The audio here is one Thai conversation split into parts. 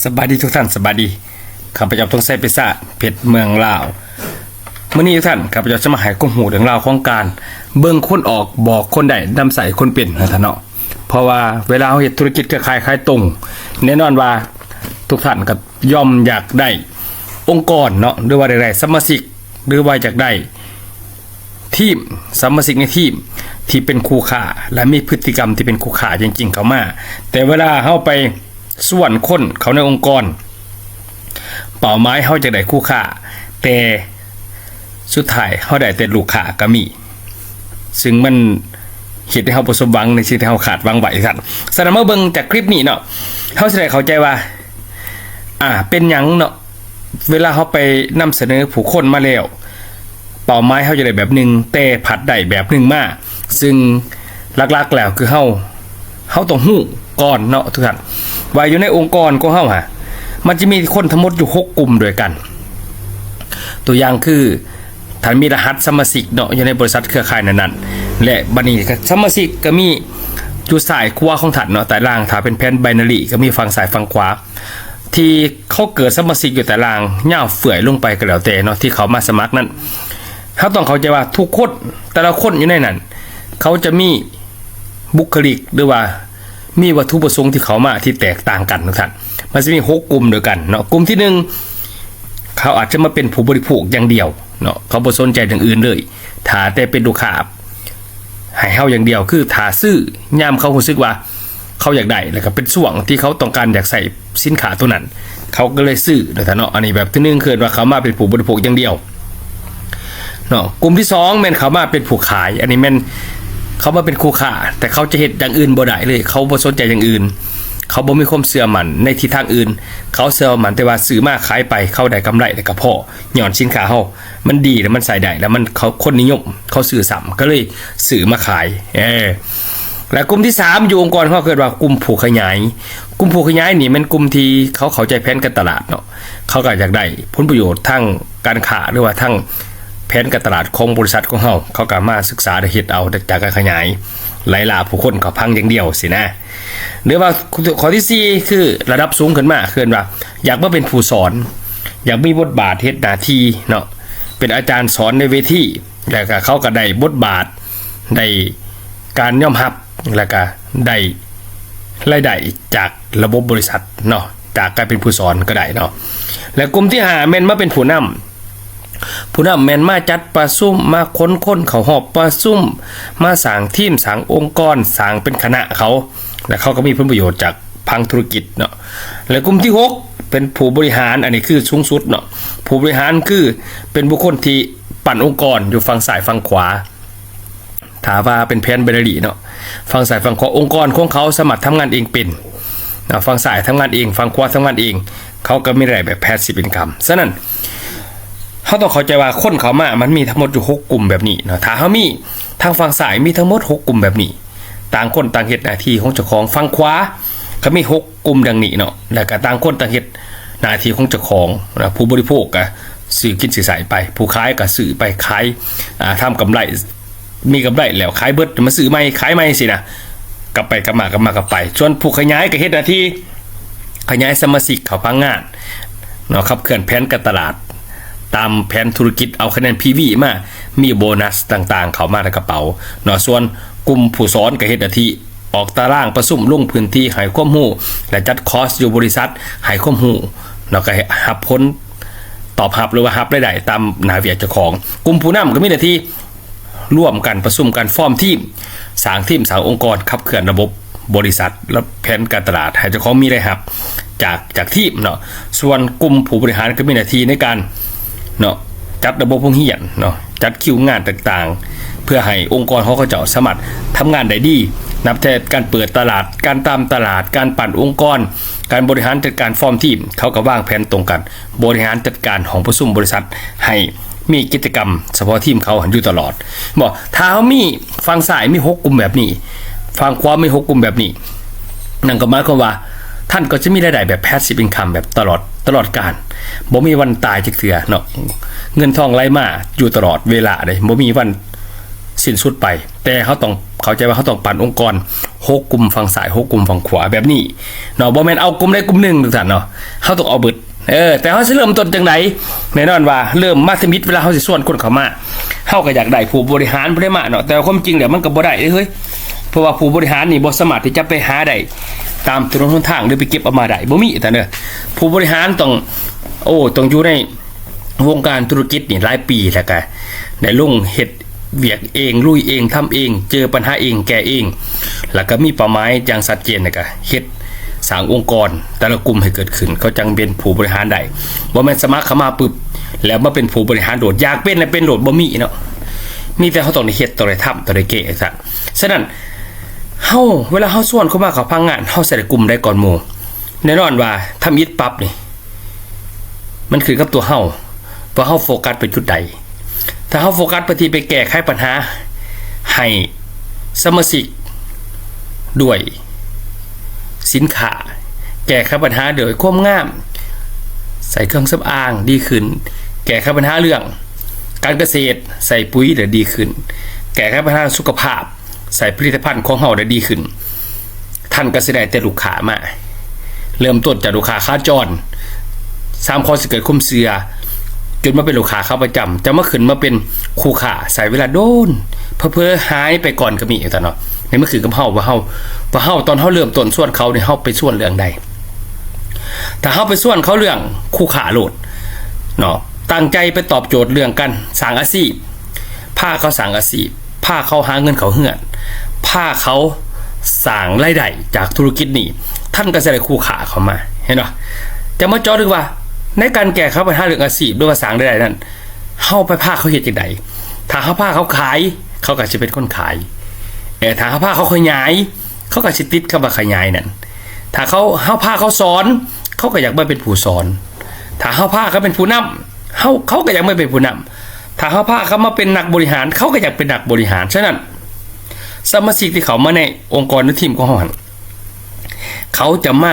สบายดีทุกท่านสบายดีข้าพเจ้าทงไส้เปซ่าเพชรเมืองลาวเมื่อนี้ทุกท่านข้าพเจ้าจะมาให้ข้อมูลเรื่องราวของการเบิ่งคนออกบอกคนใดนำใส่คนเป็นนะท่านเนาะเพราะว่าเวลาเราเฮ็ดธุรกิจเครือข่ายขายตรงแน่นอนว่าทุกท่านก็ย่อมอยากได้องค์กรเนาะหรือว่าได้สมาชิกหรือว่าอยากได้ทีมสมาชิกในทีมที่เป็นคู่ค้าและมีพฤติกรรมที่เป็นคู่ค้าจริงๆเข้ามาแต่เวลาเฮาไปส่วนคนเขาในองค์กรเป้าหมายเขาจะได้คู่ค้าแต่สุดท้ายเขาได้แต่ลูกค้าก็มีซึ่งมันเหตุให้เขาประสบหวังในสิ่งที่เขาขาดหวังไว้ครับแสดงว่าเบิ่งจากคลิปนี้เนาะเขาจะได้เข้าใจว่าเป็นหยังเนาะเวลาเขาไปนำเสนอผู้คนมาแล้วเป้าหมายเขาจะได้แบบหนึ่งแต่ผัดได้แบบหนึ่งมาซึ่งหลักๆแล้วคือเขาต้องหู้ก่อนเนาะทุกท่านว่าอยู่ในองค์กรของเฮามันจะมีคนทั้งหมดอยู่6กลุ่มด้วยกันตัวอย่างคือถ้ามีรหัสสมาชิกเนาะอยู่ในบริษัทเครือข่ายนั้นๆและบัดนี้สมาชิกก็มีอยู่ซ้ายขวาของท่านเนาะแต่ล่างถ้าเป็นแผ่นไบนารีก็มีฝั่งซ้ายฝั่งขวาที่เขาเกิดสมาชิกอยู่แต่ล่างย่าวเฟื่อยลงไปก็แล้วแต่เนาะที่เขามาสมัครนั้นเขาต้องเข้าใจว่าทุกคนแต่ละคนอยู่ในนั้นเขาจะมีบุคลิกหรือว่ามีวัตถุประสงค์ที่เขามาที่แตกต่างกันทุกท่านมันจะมี6กลุ่มด้วยกันเนาะกลุ่มที่1เขาอาจจะมาเป็นผู้บริโภคอย่างเดียวเนาะเขาบ่สนใจอย่างอื่นเลยถ้าแต่เป็นลูกค้าให้เฮาอย่างเดียวคือถ้าซื้อยามเขารู้สึกว่าเขาอยากได้แล้วก็เป็นช่วงที่เขาต้องการอยากใส่สินค้าตัวนั้นเขาก็เลยซื้อนะท่านเนาะอันนี้แบบที่1คือว่าเขามาเป็นผู้บริโภคอย่างเดียวเนาะกลุ่มที่2แม่นเขามาเป็นผู้ขายอันนี้แม่นเขามาเป็นคู่ค้าแต่เขาจะเฮ็ดอย่างอื่นบ่ได้เลยเขาบ่สนใจอย่างอื่นเขาบ่มีความเชื่อมั่นในทิศทางอื่นเขาเชื่อมั่นแต่ว่าซื้อมาขายไปเขาได้กำไรแล้วก็พอย้อนสินค้าเฮามันดีแล้วมันใส่ได้แล้วมันเขาคนนิยมเขาซื้อซ้ำก็เลยซื้อมาขายและกลุ่มที่3อยู่องค์กรเขาเกิดว่ากลุ่มผู้ขยายกลุ่มผู้ขยายนี่มันกลุ่มที่เขาเข้าใจแผนการตลาดเนาะเขาก็อยากได้ผลประโยชน์ทั้งการค้าหรือว่าทั้งแผนการตลาดของบริษัทของเขาก็มาศึกษาเฮ็ดเอาจากการขยายไหลล่าผู้คนเขาพังอย่างเดียวสินะหรือว่าข้อที่4คือระดับสูงขึ้นมาคือว่าอยากมาเป็นผู้สอนอยากมีบทบาทเฮ็ดหน้าที่เนาะเป็นอาจารย์สอนในเวทีแล้วก็เขาก็ได้บทบาทได้การยอมรับแล้วก็ได้รายได้จากระบบบริษัทเนาะจากการเป็นผู้สอนก็ได้เนาะและกลุ่มที่5แม่นมาเป็นผู้นำแม่นมาจัดประชุมมาค้นเขาหอบประชุมมาสร้างทีมสร้างองค์กรสร้างเป็นคณะเขาและเขาก็มีผลประโยชน์จากพังธุรกิจเนาะและกลุ่มที่6เป็นผู้บริหารอันนี้คือสูงสุดเนาะผู้บริหารคือเป็นบุคคลที่ปั่นองค์กรอยู่ฝั่งซ้ายฝั่งขวาถ้าว่าเป็นแผนไบนารีเนาะฝั่งซ้ายฝั่งขวาองค์กรของเขาสามารถทำงานเองเป็นฝั่งซ้ายทำงานเองฝั่งขวาทำงานเองเขาก็ไม่ได้แบบแพสซีฟอินคัมฉะนั้นเขาต้องเข้าใจว่าคนเขามามันมีทั้งหมดอยู่6กลุ่มแบบนี้เนาะถ้าเขามีทางฝั่งซ้ายมีทั้งหมด6กลุ่มแบบนี้ต่างคนต่างเฮ็ดหน้าที่ของเจ้าของฝั่งขวาก็มี6กลุ่มดังนี้เนาะแล้วก็ต่างคนต่างเฮ็ดหน้าที่ของเจ้าของนะผู้บริโภคก็ซื้อกินซื้อใส่ไปผู้ขายก็ซื้อไปขายทำกำไรมีกำไรแล้วขายเบิดมาซื้อใหม่ขายใหม่สินะกลับไปกลับมากลับไปส่วนผู้ขยายก็เฮ็ดหน้าที่ขยายสมาชิกเขาพังงานเนาะขับเคลื่อนแผนการตลาดตามแผนธุรกิจเอาคะแนน PV มามีโบนัสต่างๆเข้ามาในกระเป๋าเนาะส่วนกลุ่มผู้สอนก็เฮ็ดหน้าที่ออกตารางประชุมลงพื้นที่ให้ความรู้และจัดคอร์สอยู่บริษัทให้ความรู้เนาะก็รับผลตอบรับหรือว่ารับรายได้ตามหน้าที่เจ้าของกลุ่มผู้นำก็มีหน้าที่ร่วมกันประชุมกันฟอร์มทีมสร้างทีมสร้างองค์กรขับเคลื่อนระบบบริษัทและแผนการตลาดให้เจ้าของมีรายรับจากทีมเนาะส่วนกลุ่มผู้บริหารก็มีหน้าที่ในการเนาะจัดระบบพวกเฮียนเนาะจัดคิวงานต่างๆเพื่อให้องค์กรเขาเจ้าสามารถทำงานได้ดีนับแต่การเปิดตลาดการตามตลาดการปั่นองค์กรการบริหารจัดการฟอร์มทีมเขาก็วางแผนตรงกันบริหารจัดการของประชุมบริษัทให้มีกิจกรรมเฉพาะทีมเขาอยู่ตลอดบอกถ้าเขามีฝั่งซ้ายมี6กลุ่มแบบนี้ฝั่งขวามี6กลุ่มแบบนี้นั่นก็หมายความว่าท่านก็จะมีรายได้แบบแพสซีฟอินคัมแบบตลอดกาลบ่มีวันตายจักเทื่อเนาะเงินทองไหลมาอยู่ตลอดเวลาเลยบ่มีวันสิ้นสุดไปแต่เขาต้องเข้าใจว่าเขาต้องปั่นองค์กร 6กลุ่มฝั่งซ้าย6กลุ่มฝั่งขวาแบบนี้เนาะบ่แม่นเอากลุ่มใดกลุ่มหนึ่งทุกท่านเนาะเฮาต้องเอาเบิดแต่เฮาสิเริ่มต้นจังไดแน่นอนว่าเริ่มมาสมิทเวลาเฮาสิส่วนคนเข้ามาเฮาก็อยากได้ผู้บริหารบ่ได้มาเนาะแต่ความจริงแล้วมันก็บ่ได้เฮ้ยเพราะว่าผู้บริหารนี่บ่สามารถที่จะไปหาได้ตามถนนหนทางหรือไปเก็บเอามาได้บ่มีแต่เด้อผู้บริหารต้องอยู่ในวงการธุรกิจนี่หลายปีแล้วก็ได้ลงเฮ็ดเวียกเองลุยเองทำเองเจอปัญหาเองแก้เองแล้วก็มีเป้าหมายอย่างชัดเจนแล้วก็เฮ็ดสร้างองค์กรแต่ละกลุ่มให้เกิดขึ้นเขาจังเป็นผู้บริหารได้บ่แม่นสมัครเข้ามาปึ๊บแล้วมาเป็นผู้บริหารโดดอยากเป็นแล้วเป็นโดดบ่มีเนาะมีแต่เขาต้องได้เฮ็ดต้องได้ทำต้องได้เก่ซะฉะนั้นเวลาเฮาส่วนเข้ามาเขาพังงานเฮาใส่กลุ่มได้ก่อนหมู่แน่นอนว่าทำยิดปั๊บนี่มันคือกับตัวเฮาว่าเฮาโฟกัสไปจุดใดถ้าเฮาโฟกัสไปที่ไปแก้ไขปัญหาให้สมาชิกด้วยสินค้าแก้ไขปัญหาโดยความงามใส่เครื่องสำอางดีขึ้นแก้ไขปัญหาเรื่องการเกษตรใส่ปุ๋ยได้ดีขึ้นแก้ไขปัญหาสุขภาพใส่ผลิตภัณฑ์ของเฮาได้ดีขึ้นท่านก็สิได้แต่ลูกค้ามาเริ่มต้นจากลูกค้าขาจร3ข้อสิเกิดคุ้มเสือจนมาเป็นลูกค้าเข้าประจำจะมาขึ้นมาเป็นคู่ค้าใส่เวลาโดนเพื่อหายไปก่อนก็มีแต่เนาะในเมื่อคือกับเฮาว่าเฮาตอนเฮาเริ่มต้นส่วนเขาเนี่ยเฮาไปส่วนเรื่องใดถ้าเฮาไปส่วนเขาเรื่องคู่ค้าโลดเนาะตั้งใจไปตอบโจทย์เรื่องกันสร้างอาชีพพาเขาสร้างอาชีพพาเขาหาเงินเขาเฮือนพาเขาสร้างรายได้จากธุรกิจนี้ท่านก็จะได้คู่ค้าเข้ามาเห็นป่ะจะมาเจาะดูว่าในการแก้ไขปัญหาเรื่องอาชีพด้วยภาษาใดๆนั้นเฮาไปพาเขาเฮ็ดจังไดถ้าเฮาพาเขาขายเขาก็สิเป็นคนขายถ้าเฮาพาเขาขยายเขาก็สิติดคำว่าขยายนั่นถ้าเฮาพาเขาสอนเขาก็อยากมาเป็นผู้สอนถ้าเฮาพาเขาเป็นผู้นำเขาก็อยากมาเป็นผู้นำถ้าเฮาพาเขามาเป็นนักบริหารเขาก็อยากเป็นนักบริหารฉะนั้นสมาชิกที่เขามาในองค์กรหรือทีมของเฮาเขาจะมา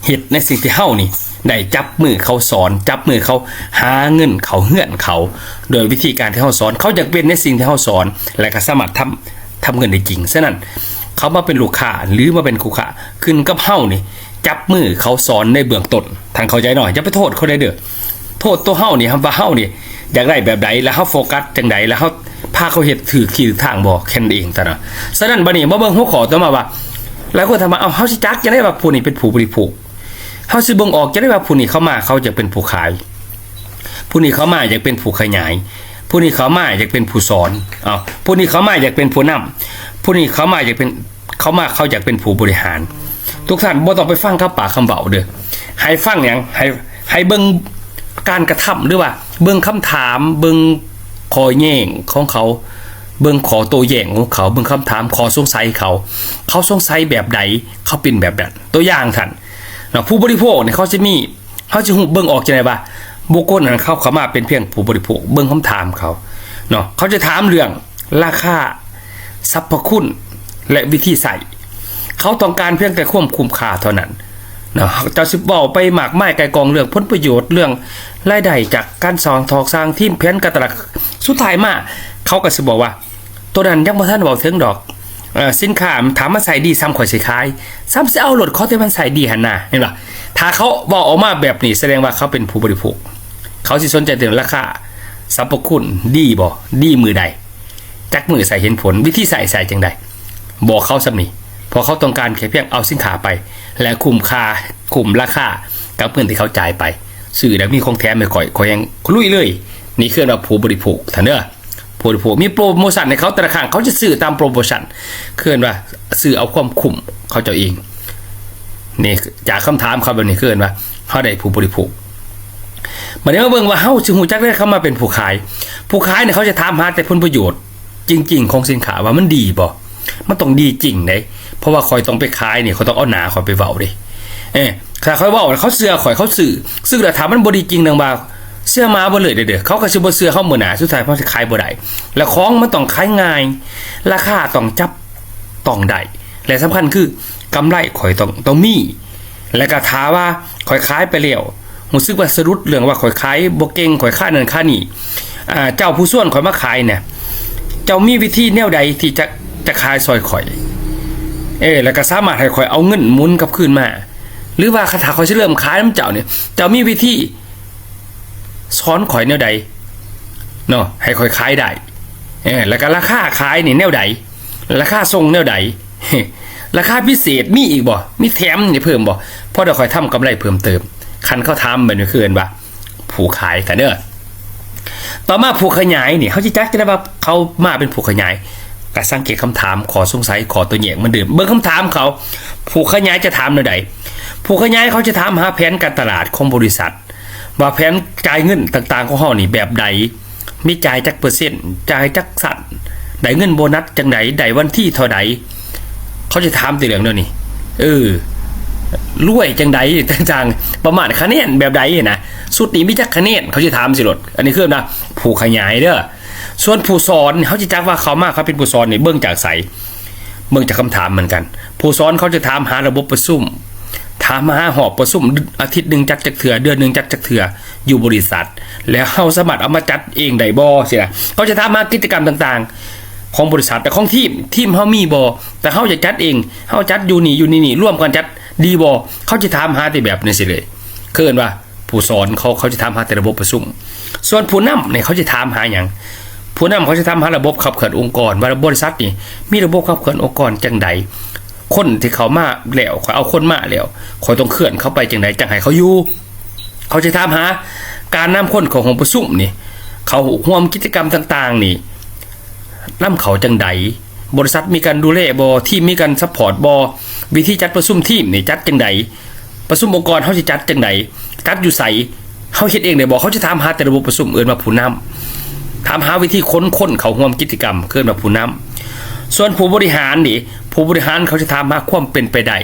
เฮ็ดในสิ่งที่เฮานี่ได้จับมือเขาสอนจับมือเขาหาเงินเขาเฮือนเขาโดยวิธีการที่เขาสอนเขาอยากเป็นในสิ่งที่เขาสอนและก็สามารถทำเงินได้จริงฉะนั้นเขามาเป็นลูกค้าหรือมาเป็นคู่ค้าขึ้นกับเฮานี่จับมือเขาสอนในเบื้องต้นทางเข้าใจหน่อยอย่าไปโทษเขาได้เด้อโทษตัวเฮานี่ครับว่าเฮานี่อยากได้แบบใดแล้วเฮาโฟกัสจังใดแล้วเฮาพาเขาเฮ็ดถือขี้ทางบ่แค่นั้นเองซะนะฉะนั้นบัดนี้มาเบิ่งหัวข้อต่อมาว่าหลายคนถามว่าเฮาสิจักจะได้ว่าผู้นี้เป็นผู้บริโภคเฮาสิเบิ่งออกจะได้ว่าผู้นี้เข้ามาเขาจะเป็นผู้ขายผู้นี้เข้ามาอยากเป็นผู้ขยายผู้นี้เข้ามาอยากเป็นผู้สอนผู้นี้เข้ามาอยากเป็นผู้นำผู้นี้เข้ามาอยากเป็นเขาอยากเป็นผู้บริหารทุกท่านบ่ต้องไปฟังคำปากคำเบาเด้อให้ฟังหยังให้เบิ่งการกระทำหรือว่าเบิ่งคำถามเบิ่งข้อแย้งของเขาเบิ่งขอตัวแย้งของเขาเบิ่งคำถามขอสงสัยเขาสงสัยแบบใดเขาเป็นแบบนั้นตัวอย่างท่านผู้บริโภคเนี่ยเขาจะหูเบิ่งออกจังได๋ว่าบุคคลนั้นเขามาเป็นเพียงผู้บริโภคเบิ่งคำถามเขาเนาะเขาจะถามเรื่องราคาสรรพคุณและวิธีใส่เขาต้องการเพียงแต่ความคุ้มค่าเท่านั้นเนาะเจ้าสิบอกไปมากมายไกลกองเรื่องผลประโยชน์เรื่องรายได้จากการสร้างทีมแผนการตลาดสุดท้ายมาเขาก็สิบอกว่าตัวนั้นยังบ่ทันเว้าถึงดอกสินค้าถามมาใส่ดีซ้ำข่อยสิขายซ้ำสิเอารถเขาแต่มันใส่ดีหั่นน่ะเห็นป่ะถ้าเขาบอกออกมาแบบนี้แสดงว่าเขาเป็นผู้บริโภคเขาสิสนใจเรื่องราคาสรรพคุณดีบ่ดีมือใดจักมือใส่เห็นผลวิธีใส่จังใดบอกเขาซ้ำนี่พอเขาต้องการแค่เพียงเอาสินค้าไปและคุ้มราคากับเงินที่เขาจ่ายไปซื้อแล้วมีของแถมไม่ค่อยยังลุยเลยนี่คือว่าผู้บริโภคท่านเด้อผู้บริโภคมีโปรโมชั่นในเขาแต่ละครั้งเขาจะซื้อตามโปรโมชั่นคือว่าซื้อเอาความคุ้มเขาเจ้าเองนี่จากคำถามเขาแบบนี้คือว่าเขาได้ผู้บริโภคมาเดี๋ยวมาเบิ่งว่าเฮาสิฮู้จักได้เขามาเป็นผู้ขายเนี่ยเขาจะถามหาแต่ผลประโยชน์จริงๆของสินค้าว่ามันดีบ่มันต้องดีจริงเด้เพราะว่าคอยต้องไปขายนี่เขาต้องเอาหนาคอยไปเว้าดิถ้าคอยเว้าเขาเชื่อคอยเขาซื้อแล้วถามมันบ่ดีจริงดังว่าเชื่อมาบ่เลยเด้อเขาก็สิบ่เชื่อเฮามื้อหน้าสุดท้ายเขาสิขายบ่ได้แล้วของมันต้องขายง่ายราคาต้องจับต้องได้และสำคัญคือกำไรคอยต้องมีแล้วก็ถามว่าคอยขายไปแล้วรู้สึกว่าสะดุดเรื่องว่าคอยขายบ่เก่งคอยขายนั่นค่านี่เจ้าผู้ส่วนคอยมาขายเนี่ยเจ้ามีวิธีแนวใดที่จะขายซอยข่อย แล้วก็สามารถให้ข่อยเอาเงินหมุนกลับคืนมาหรือว่าคาถาข่อยสิเริ่มขายน้ำเจ้าเนี่ยเจ้ามีวิธีสอนข่อยแนวใดเนาะให้ข่อยขายได้แล้วก็ราคาขายนี่แนวใดราคาส่งแนวใดราคาพิเศษมีอีกบ่มีแถมนี่เพิ่มบ่เพราะเดี๋ยวข่อยทำกำไรเพิ่มเติมคันเขาทำแบบนี้คือว่าผู้ขายกันเด้อต่อมาผู้ขยายนี่เขาจะจักจะได้ว่าเขามาเป็นผู้ขยายการสังเกตคำถามขอสงสัยขอตัวแยกมันเดิมเบิ่งคำถามเขาผู้ขยายจะถามแนวใดผู้ขยายเขาจะถามหาแผนการตลาดของบริษัทว่าแผนจ่ายเงินต่างๆของเขานี่แบบใดมีจ่ายจักเปอร์เซ็นต์จ่ายจักสัตว์ได้เงินโบนัสจังไหนได้วันที่เท่าใดเขาจะถามตัวเรื่องเดี๋ยวนี้รวยจังใดต่างๆประมาณคะแนนแบบใดนะสุดนี้มีจักคะแนนเขาจะถามสิรถอันนี้คือนะผู้ขยายเด้อส่วนผู้สอนเขาจะจักว่าเขามากเขาเป็นผู้สอนนี่เบื้องจากใสเบื้องจากคำถามเหมือนกันผู้สอนเขาจะถามหาระบบประชุมถามหาหอบประชุมอาทิตย์หนึ่งจัดจักเถื่อเดือนหนึ่งจัดจักเถื่ออยู่บริษัทแล้วเขาสามารถเอามาจัดเองได้บ่สินะเขาจะถามหากิจกรรมต่างๆของบริษัทแต่ของทีมเขามีบ่แต่เขาจะจัดเองเขาจัดอยู่นี่ร่วมกันจัดดีบ่เขาจะถามหาแต่แบบนี้สิเลยเกินว่าผู้สอนเขาจะถามหาแต่ระบบประชุมส่วนผู้นำเนี่ยเขาจะถามหาอย่างผู้นำเขาจะทำหาระบบขับเคลื่อนองค์กรว่าบริษัทนี่มีระบบขับเคลื่อนองค์กรจังใดคนที่เขามาแล้วเขาเอาคนมาแล้วเขาต้องเคลื่อนเข้าไปจังใดจังให้เขาอยู่เขาจะถามหาการนำคนของประชุมนี่เขาร่วมกิจกรรมต่างๆนี่นำเขาจังใดบริษัทมีการดูแลบ่ทีมมีการซัพพอร์ตบ่วิธีจัดประชุมทีมนี่จัดจังใดประชุมองค์กรเขาจะจัดจังใดจัดอยู่ใสเขาเฮ็ดเองได้บ่เขาจะถามหาแต่ระบบประชุมเอิ้นว่าผู้นำถามหาวิธีค้นเขาร่วมกิจกรรมเกินมาผู้นำส่วนผู้บริหารนี่ผู้บริหารเขาจะถามหาความเป็นไปได้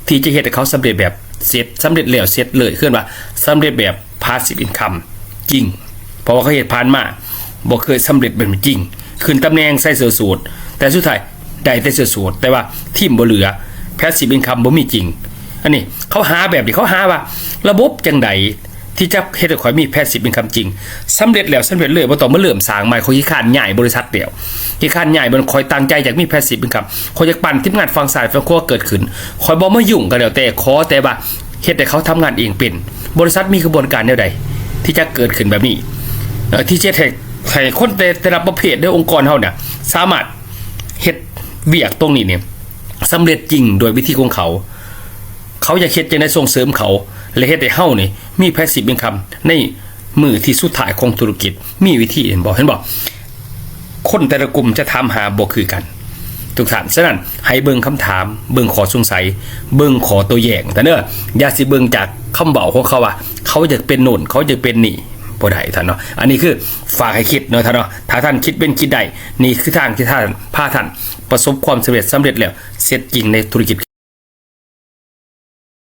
ที่จะเฮ็ดให้เขาสำเร็จแบบเสร็จสำเร็จแล้วเสร็จเลยเกินว่าสำเร็จแบบ passive income จริงเพราะว่าเขาเฮ็ดผ่านมาบ่เคยสำเร็จแบบจริงขึ้นตำแหน่งใส่เสื้อสูทแต่สุดท้ายได้แต่เสื้อสูทแต่ว่าทีมบ่เหลือ passive income บ่มีจริงอันนี้เขาหาแบบนี้เขาหาว่าระบบจังใดที่จะเฮ็ดให้ข่อยมีแพสซีฟเป็นคำจริงสำเร็จแล้วสำเร็จเลยบ่ต้องมาเริ่มสร้างใหม่ข่อยขี้คร้านย้ายบริษัทเดียวขี้คร้านย้ายมันข่อยตั้งใจอยากมีแพสซีฟเป็นคำข่อยอยากปั่นทีมงานฝั่งซ้ายฝั่งขวาเกิดขึ้นข่อยบ่มายุ่งกันแล้วแต่ขอแต่ว่าเฮ็ดให้เขาทำงานเองเป็นบริษัทมีกระบวนการแนวใดที่จะเกิดขึ้นแบบนี้ที่จะให้คนแต่ละประเภทในองค์กรเฮาเนี่ยสามารถเฮ็ดเวียกตรงนี้เนี่ยสำเร็จจริงโดยวิธีของเขาอยากเฮ็ดจังได๋ส่งเสริมเขาและเฮ็ดให้เฮานี่มีแพสซีฟอินคัมในมือที่สุดท้ายของธุรกิจมีวิธีเห็นบ่คนแต่ละกลุ่มจะทำหาบ่คือกันทุกท่านฉะนั้นให้เบิ่งคำถามเบิ่งขอสงสัยเบิ่งขอตัวแยกแต่เด้ออย่าสิเบิ่งจากคำเว้าของเขาว่าเขาอยากเป็นโน่นเขาอยากเป็นนี่บ่ได้ท่านเนาะอันนี้คือฝากให้คิดเนาะท่านเนาะถ้าท่านคิดเป็นคิดได้นี่คือทางที่ท่านพาท่านประสบความสำเร็จแล้วเสร็จจริงในธุรกิจ